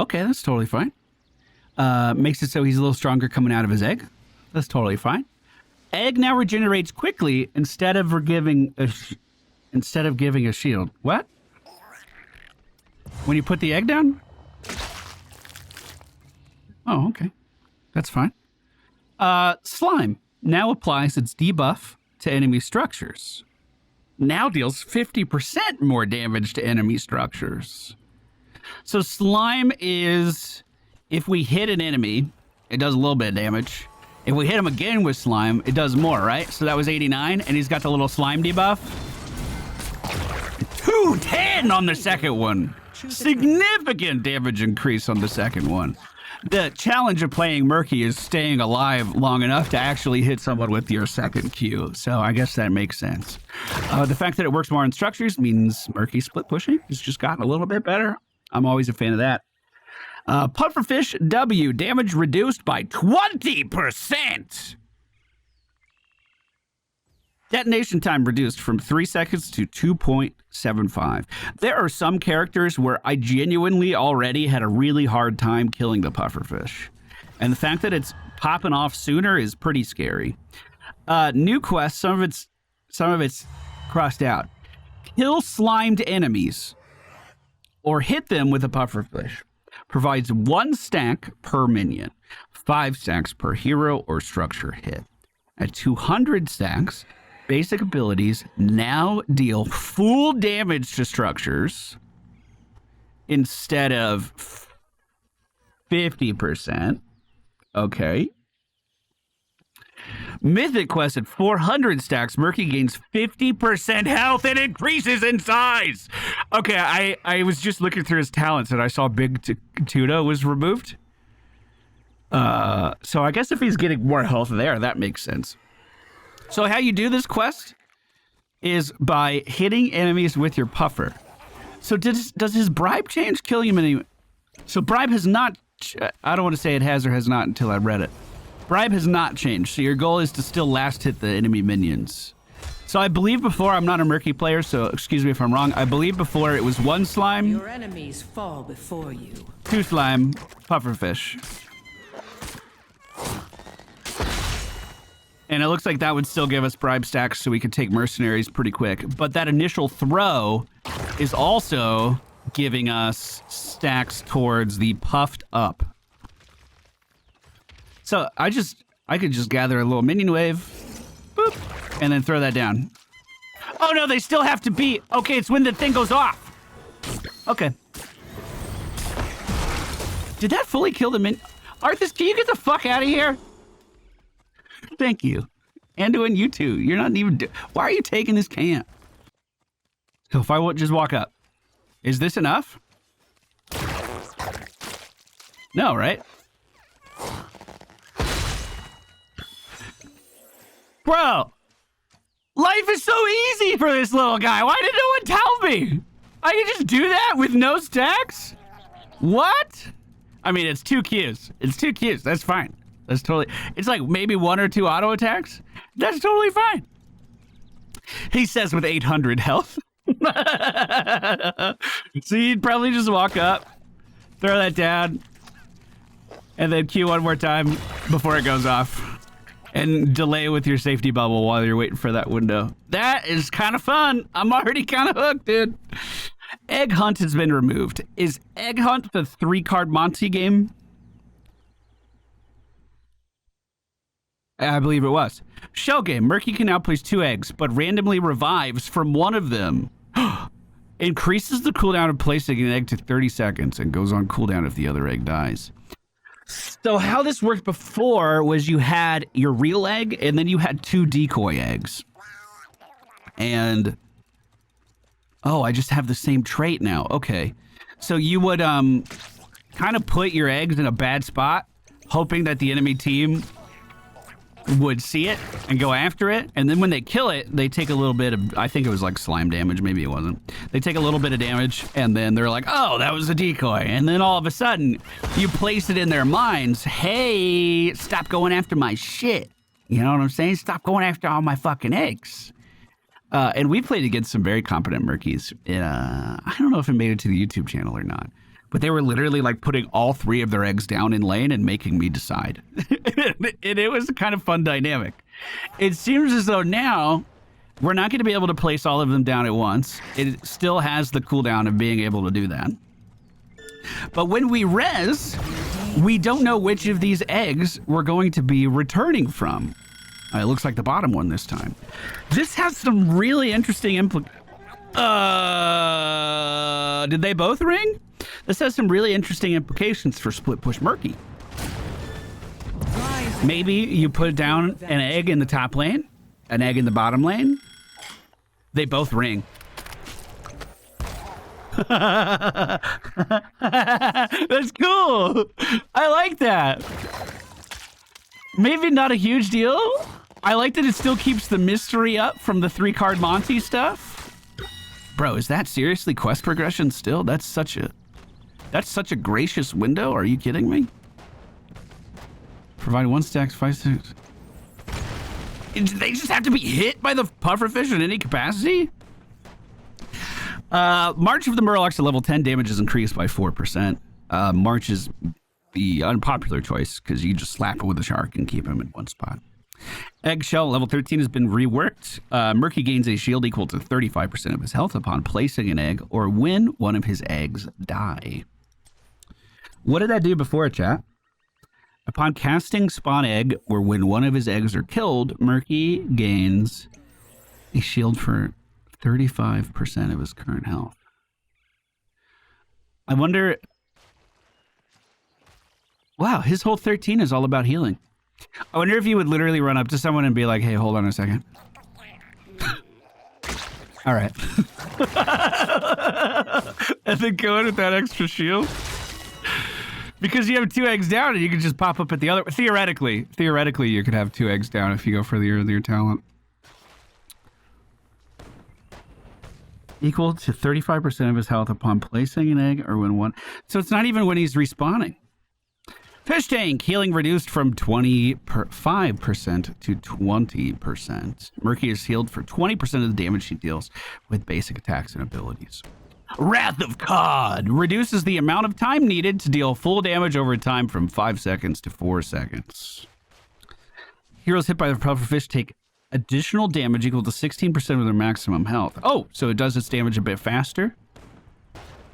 Okay, that's totally fine. Makes it so he's a little stronger coming out of his egg. That's totally fine. Egg now regenerates quickly instead of giving a shield. What? When you put the egg down? Oh, okay. That's fine. Slime now applies its debuff to enemy structures. Now deals 50% more damage to enemy structures. So slime is, if we hit an enemy, it does a little bit of damage. If we hit him again with slime, it does more, right? So that was 89, and he's got the little slime debuff. 210 on the second one. significant damage increase on the second one. The challenge of playing Murky is staying alive long enough to actually hit someone with your second Q. So I guess that makes sense. The fact that it works more on structures means Murky split pushing has just gotten a little bit better. I'm always a fan of that. Pufferfish W, damage reduced by 20%. Detonation time reduced from 3 seconds to 2.75. There are some characters where I genuinely already had a really hard time killing the pufferfish. And the fact that it's popping off sooner is pretty scary. New quest, some of it's crossed out. Kill slimed enemies or hit them with a pufferfish. Provides 1 stack per minion, 5 stacks per hero or structure hit. At 200 stacks, basic abilities now deal full damage to structures instead of 50%. Okay. Mythic quest at 400 stacks, Murky gains 50% health and increases in size. Okay, I was just looking through his talents and I saw Big Tuna was removed. So I guess if he's getting more health there, that makes sense. So how you do this quest is by hitting enemies with your puffer. So does his bribe change kill him any? So bribe has not, I don't want to say it has or has not until I read it. Bribe has not changed, so your goal is to still last hit the enemy minions. So I believe before, I'm not a Murky player, so excuse me if I'm wrong. I believe before it was 1 slime. Your enemies fall before you. 2 slime, pufferfish. And it looks like that would still give us bribe stacks so we could take mercenaries pretty quick. But that initial throw is also giving us stacks towards the puffed up. So I could just gather a little minion wave, boop, and then throw that down. Oh no, they still have to be, okay, it's when the thing goes off. Okay. Did that fully kill the minion? Arthas, can you get the fuck out of here? Thank you. Anduin, you too. You're not even, why are you taking this camp? So if I won't just walk up, is this enough? No, right? Bro, life is so easy for this little guy. Why did no one tell me? I can just do that with no stacks? What? I mean, it's 2 Qs. It's 2 Qs. That's fine. That's totally... It's like maybe 1 or 2 auto attacks. That's totally fine. He says with 800 health. So you'd probably just walk up, throw that down, and then Q 1 more time before it goes off. And delay with your safety bubble while you're waiting for that window. That is kind of fun. I'm already kind of hooked, dude. Egg Hunt has been removed. Is Egg Hunt the 3-card Monty game? I believe it was. Shell game. Murky can now place 2 eggs, but randomly revives from one of them. Increases the cooldown of placing an egg to 30 seconds and goes on cooldown if the other egg dies. So how this worked before was you had your real egg and then you had 2 decoy eggs. And oh, I just have the same trait now. Okay. So you would kind of put your eggs in a bad spot, hoping that the enemy team would see it and go after it. And then when they kill it, they take a little bit of, I think it was like slime damage. Maybe it wasn't. They take a little bit of damage and then they're like, oh, that was a decoy. And then all of a sudden you place it in their minds. Hey, stop going after my shit. You know what I'm saying? Stop going after all my fucking eggs. And we played against some very competent Murkies. I don't know if it made it to the YouTube channel or not. But they were literally like putting all 3 of their eggs down in lane and making me decide. And it was a kind of fun dynamic. It seems as though now we're not going to be able to place all of them down at once. It still has the cooldown of being able to do that. But when we res, we don't know which of these eggs we're going to be returning from. It looks like the bottom one this time. This has some really interesting did they both ring? This has some really interesting implications for split push Murky. Maybe you put down an egg in the top lane, an egg in the bottom lane. They both ring. That's cool. I like that. Maybe not a huge deal. I like that it still keeps the mystery up from the 3-card Monty stuff. Bro, is that seriously quest progression still? That's such a gracious window. Are you kidding me? Provide 1 stack, 5 stacks. They just have to be hit by the pufferfish in any capacity? March of the Murlocs at level 10 damage is increased by 4%. March is the unpopular choice because you just slap it with a shark and keep him in one spot. Eggshell level 13 has been reworked. Murky gains a shield equal to 35% of his health upon placing an egg or when one of his eggs die. What did that do before, chat? Upon casting spawn egg or when one of his eggs are killed, Murky gains a shield for 35% of his current health. I wonder... Wow, his whole 13 is all about healing. I wonder if you would literally run up to someone and be like, hey, hold on a second. All right. And then go in with that extra shield. Because you have 2 eggs down and you can just pop up at the other. Theoretically, you could have 2 eggs down if you go for the earlier talent. Equal to 35% of his health upon placing an egg or when one. So it's not even when he's respawning. Fish tank, healing reduced from 25% to 20%. Murky is healed for 20% of the damage she deals with basic attacks and abilities. Wrath of Cod reduces the amount of time needed to deal full damage over time from 5 seconds to 4 seconds. Heroes hit by the pufferfish take additional damage equal to 16% of their maximum health. Oh, so it does its damage a bit faster?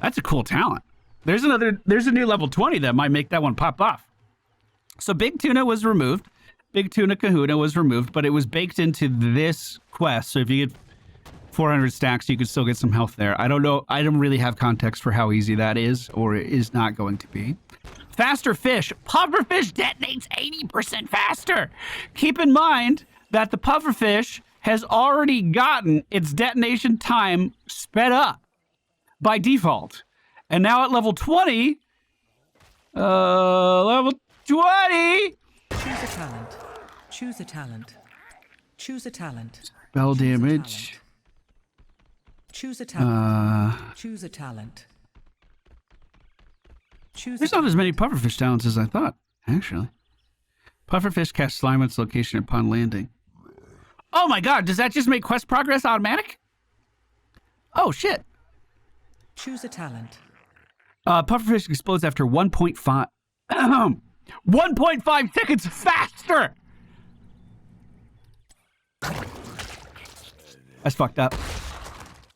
That's a cool talent. There's a new level 20 that might make that one pop off. So Big Tuna was removed. Big Tuna Kahuna was removed, but it was baked into this quest. So if you get 400 stacks, you could still get some health there. I don't know. I don't really have context for how easy that is or is not going to be. Faster fish. Pufferfish detonates 80% faster. Keep in mind that the pufferfish has already gotten its detonation time sped up by default. And now at level 20, level 20! Choose a talent. Choose a talent. Choose a talent. Spell damage. Choose a talent. Choose a talent. There's not as many pufferfish talents as I thought, actually. Pufferfish cast slime on its location upon landing. Oh my god, does that just make quest progress automatic? Oh shit. Choose a talent. Pufferfish explodes after 1.5 1.5 seconds faster. That's fucked up.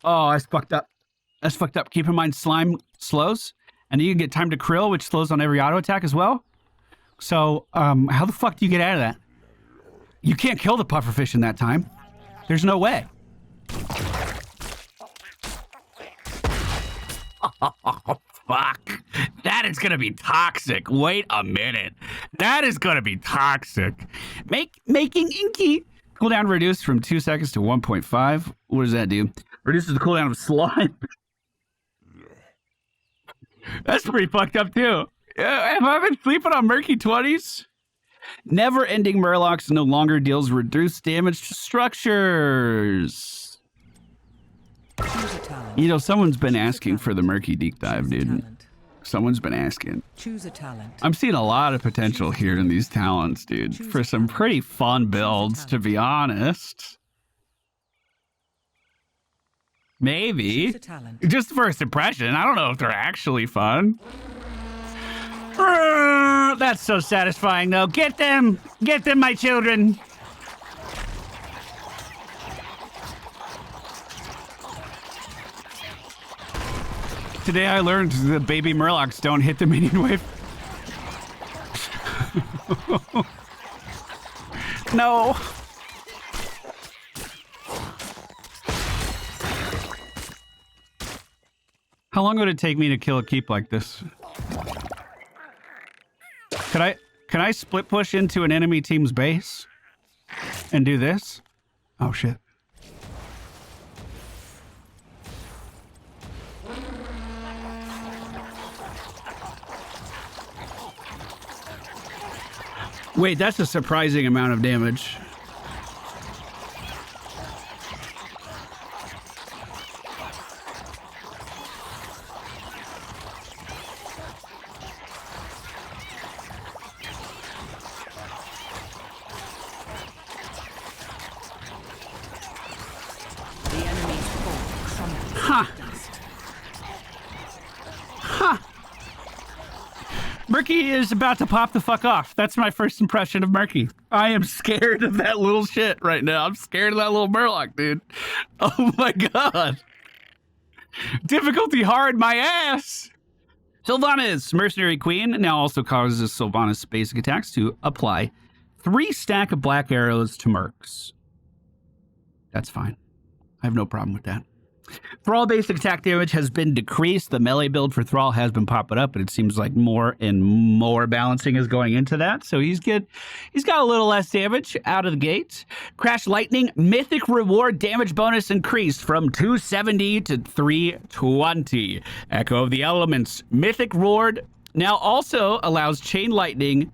Oh, that's fucked up. That's fucked up. Keep in mind, slime slows, and you can get time to krill, which slows on every auto attack as well. So, how the fuck do you get out of that? You can't kill the pufferfish in that time. There's no way. Oh, fuck. That is gonna be toxic. Wait a minute. That is gonna be toxic. Making inky. Cooldown reduced from 2 seconds to 1.5. What does that do? Reduces the cooldown of slime. That's pretty fucked up too. Have I been sleeping on Murky 20s? Never-ending Murlocs no longer deals reduced damage to structures. You know, someone's been asking for the Murky deep dive, dude. Someone's been asking. Choose a talent. I'm seeing a lot of potential here in these talents, dude, for some pretty fun builds, to be honest. Maybe. Just first impression. I don't know if they're actually fun. That's so satisfying, though. Get them! Get them, my children! Today I learned that baby Murlocs don't hit the minion wave. No. How long would it take me to kill a keep like this? Can I split push into an enemy team's base and do this? Oh shit. Wait, that's a surprising amount of damage. Murky is about to pop the fuck off. That's my first impression of Murky. I am scared of that little shit right now. I'm scared of that little Murloc, dude. Oh my god. Difficulty hard, my ass. Sylvanas, Mercenary Queen, now also causes Sylvanas basic attacks to apply 3 stack of black arrows to Mercs. That's fine. I have no problem with that. Thrall basic attack damage has been decreased. The melee build for Thrall has been popping up, but it seems like more and more balancing is going into that. So he's good. He's got a little less damage out of the gate. Crash Lightning, Mythic reward damage bonus increased from 270 to 320. Echo of the Elements, Mythic reward now also allows Chain Lightning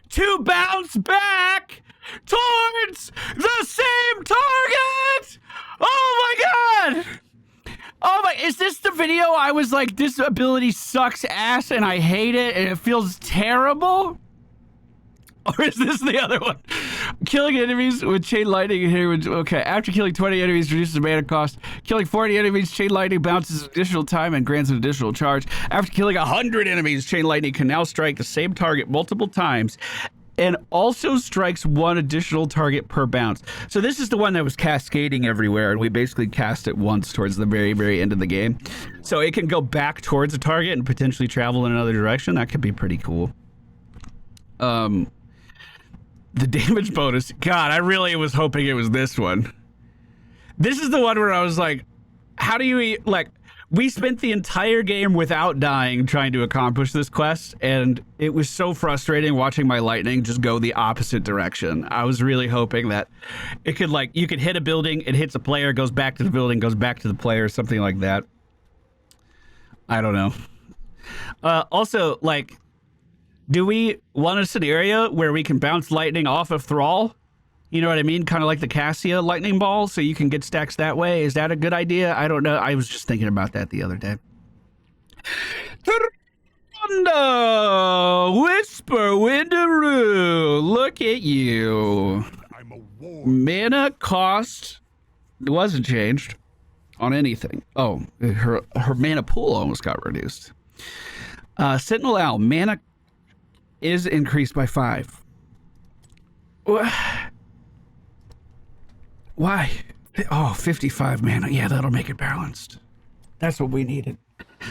to bounce back towards the same target. Oh my god! Oh my, is this the video I was like, this ability sucks ass and I hate it and it feels terrible? Or is this the other one? Killing enemies with Chain Lightning here. Okay, after killing 20 enemies reduces mana cost. Killing 40 enemies, Chain Lightning bounces additional time and grants an additional charge. After killing 100 enemies, Chain Lightning can now strike the same target multiple times and also strikes 1 additional target per bounce. So this is the one that was cascading everywhere, and we basically cast it once towards the very, very end of the game. So it can go back towards a target and potentially travel in another direction. That could be pretty cool. The damage bonus. God, I really was hoping it was this one. This is the one where I was like, how do you, like, we spent the entire game without dying trying to accomplish this quest, and it was so frustrating watching my lightning just go the opposite direction. I was really hoping that it could, like, you could hit a building, it hits a player, goes back to the building, goes back to the player, something like that. I don't know. Also, like, do we want a scenario where we can bounce lightning off of Thrall? You know what I mean? Kind of like the Cassia lightning ball, so you can get stacks that way. Is that a good idea? I don't know. I was just thinking about that the other day. Tyrande, Whisper, Windaroo, look at you. Mana cost wasn't changed on anything. Oh, her mana pool almost got reduced. Sentinel Owl, mana is increased by 5. Why? Oh, 55 mana. Yeah, that'll make it balanced. That's what we needed.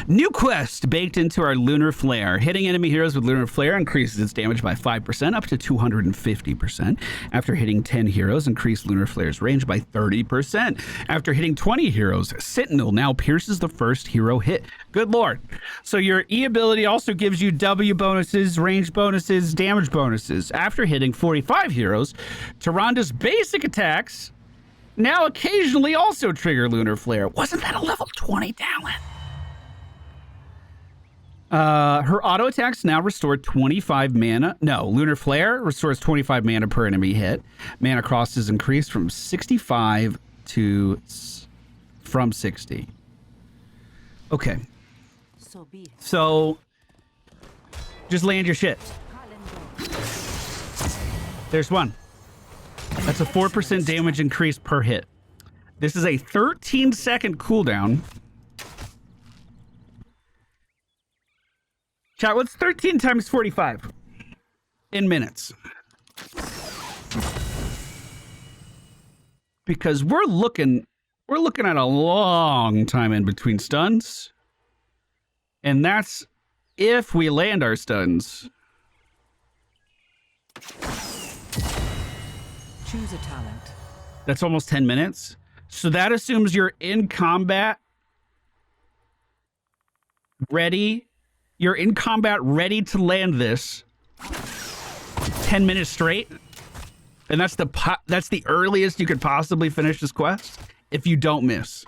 New quest baked into our Lunar Flare. Hitting enemy heroes with Lunar Flare increases its damage by 5% up to 250%. After hitting 10 heroes, increase Lunar Flare's range by 30%. After hitting 20 heroes, Sentinel now pierces the first hero hit. Good lord. So your E ability also gives you W bonuses, range bonuses, damage bonuses. After hitting 45 heroes, Tyrande's basic attacks now occasionally also trigger Lunar Flare. Wasn't that a level 20 talent? Her auto attacks now restore 25 mana. No, Lunar Flare restores 25 mana per enemy hit. Mana cost is increased from 65 to from 60. Okay. So just land your shit. There's one. That's a 4% damage increase per hit. This is a 13-second cooldown. Chat, what's 13 times 45 in minutes? Because we're looking at a long time in between stuns. And that's if we land our stuns. Choose a talent. That's almost 10 minutes. So that assumes you're in combat ready. You're in combat ready to land this 10 minutes straight. And that's the earliest you could possibly finish this quest if you don't miss.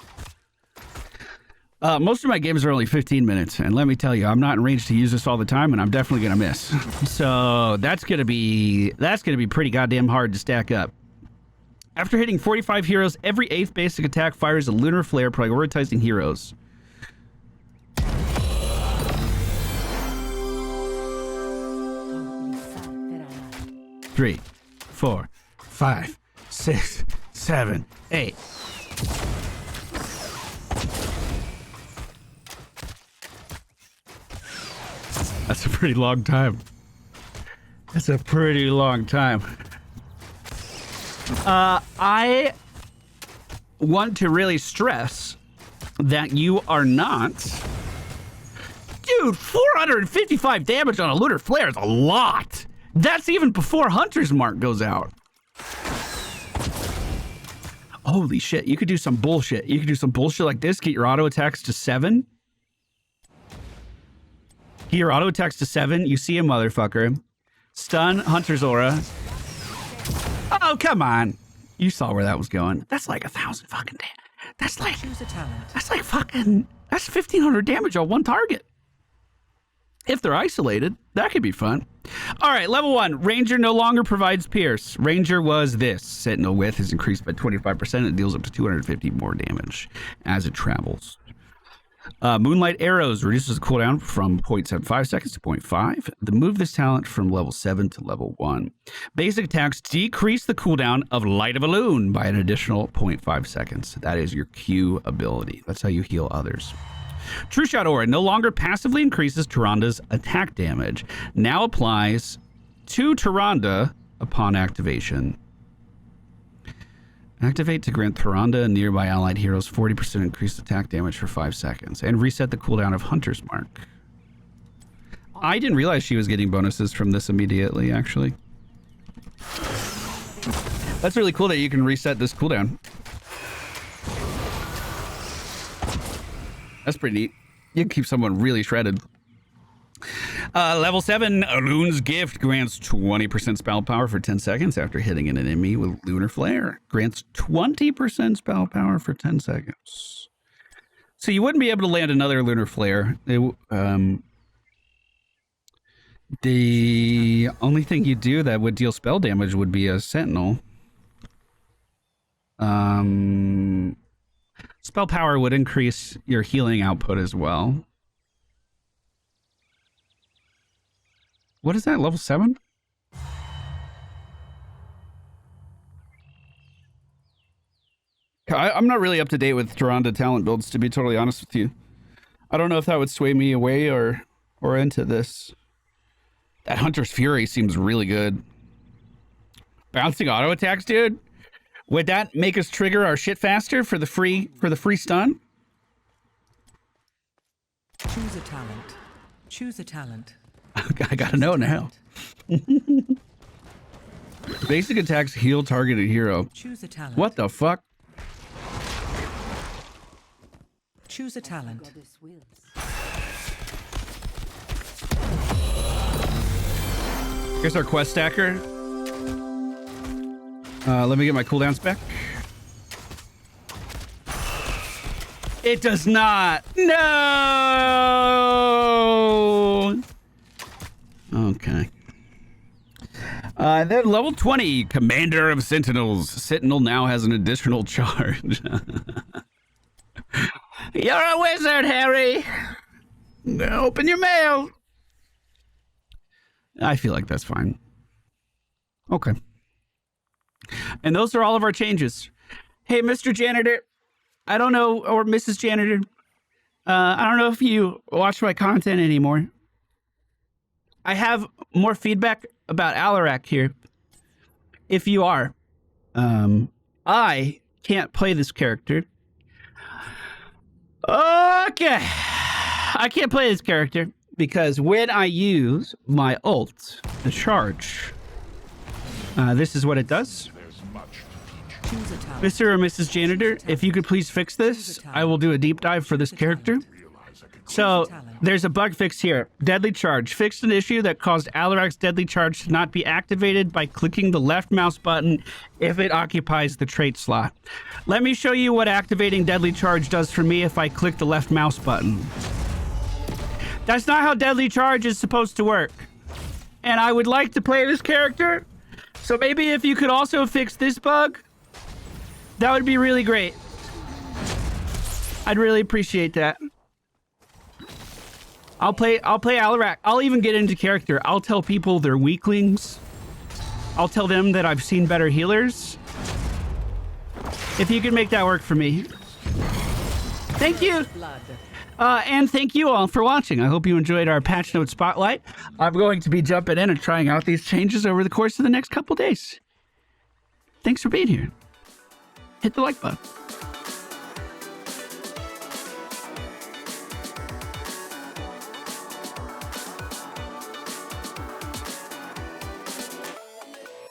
Most of my games are only 15 minutes, and let me tell you, I'm not in range to use this all the time, and I'm definitely gonna miss. So that's gonna be pretty goddamn hard to stack up. After hitting 45 heroes, every 8th basic attack fires a lunar flare, prioritizing heroes. 3, 4, 5, 6, 7, 8. That's a pretty long time. That's a pretty long time. I want to really stress that you are not... Dude, 455 damage on a lunar flare is a lot. That's even before Hunter's Mark goes out. Holy shit, you could do some bullshit. You could do some bullshit like this, get your auto attacks to 7. Get your auto attacks to 7, you see a motherfucker. Stun Hunter's Aura. Oh, come on. You saw where that was going. That's like 1,000 fucking damage. That's like... Choose a talent. That's like fucking... That's 1,500 damage on one target. If they're isolated, that could be fun. All right, level 1. Ranger no longer provides pierce. Ranger was this. Sentinel width is increased by 25%. It deals up to 250 more damage as it travels. Moonlight Arrows reduces the cooldown from 0.75 seconds to 0.5. Move this talent from level 7 to level 1. Basic attacks decrease the cooldown of Light of a Loon by an additional 0.5 seconds. That is your Q ability. That's how you heal others. True Shot Aura no longer passively increases Tyrande's attack damage. Now applies to Tyrande upon activation. Activate to grant Tyrande and nearby allied heroes 40% increased attack damage for 5 seconds. And reset the cooldown of Hunter's Mark. I didn't realize she was getting bonuses from this immediately, actually. That's really cool that you can reset this cooldown. That's pretty neat. You can keep someone really shredded. Level 7, Loon's Gift grants 20% spell power for 10 seconds after hitting an enemy with Lunar Flare. Grants 20% spell power for 10 seconds. So you wouldn't be able to land another Lunar Flare. The only thing you do that would deal spell damage would be a Sentinel. Spell power would increase your healing output as well. What is that, level 7? I'm not really up to date with Tyrande talent builds, to be totally honest with you. I don't know if that would sway me away or into this. That Hunter's Fury seems really good. Bouncing auto attacks, dude? Would that make us trigger our shit faster for the free stun? Choose a talent. Choose a talent. I gotta know now. Basic attacks heal targeted hero. Choose a talent. What the fuck? Choose a talent. Here's our quest stacker. Let me get my cooldowns back. It does not. No. Okay. Then level 20, Commander of Sentinels. Sentinel now has an additional charge. You're a wizard, Harry. Open your mail. I feel like that's fine. Okay. And those are all of our changes. Hey, Mr. Janitor. I don't know, or Mrs. Janitor. I don't know if you watch my content anymore. I have more feedback about Alarak here. If you are, I can't play this character. Okay. I can't play this character because when I use my ult, the charge, this is what it does. Mr. or Mrs. Janitor, if you could please fix this, I will do a deep dive for this character. So there's a bug fix here. Deadly Charge. Fixed an issue that caused Alarak's Deadly Charge to not be activated by clicking the left mouse button if it occupies the trait slot. Let me show you what activating Deadly Charge does for me if I click the left mouse button. That's not how Deadly Charge is supposed to work. And I would like to play this character, so maybe if you could also fix this bug, that would be really great. I'd really appreciate that. I'll play Alarak. I'll even get into character. I'll tell people they're weaklings. I'll tell them that I've seen better healers. If you can make that work for me. Thank you. And thank you all for watching. I hope you enjoyed our patch note spotlight. I'm going to be jumping in and trying out these changes over the course of the next couple days. Thanks for being here. Hit the like button.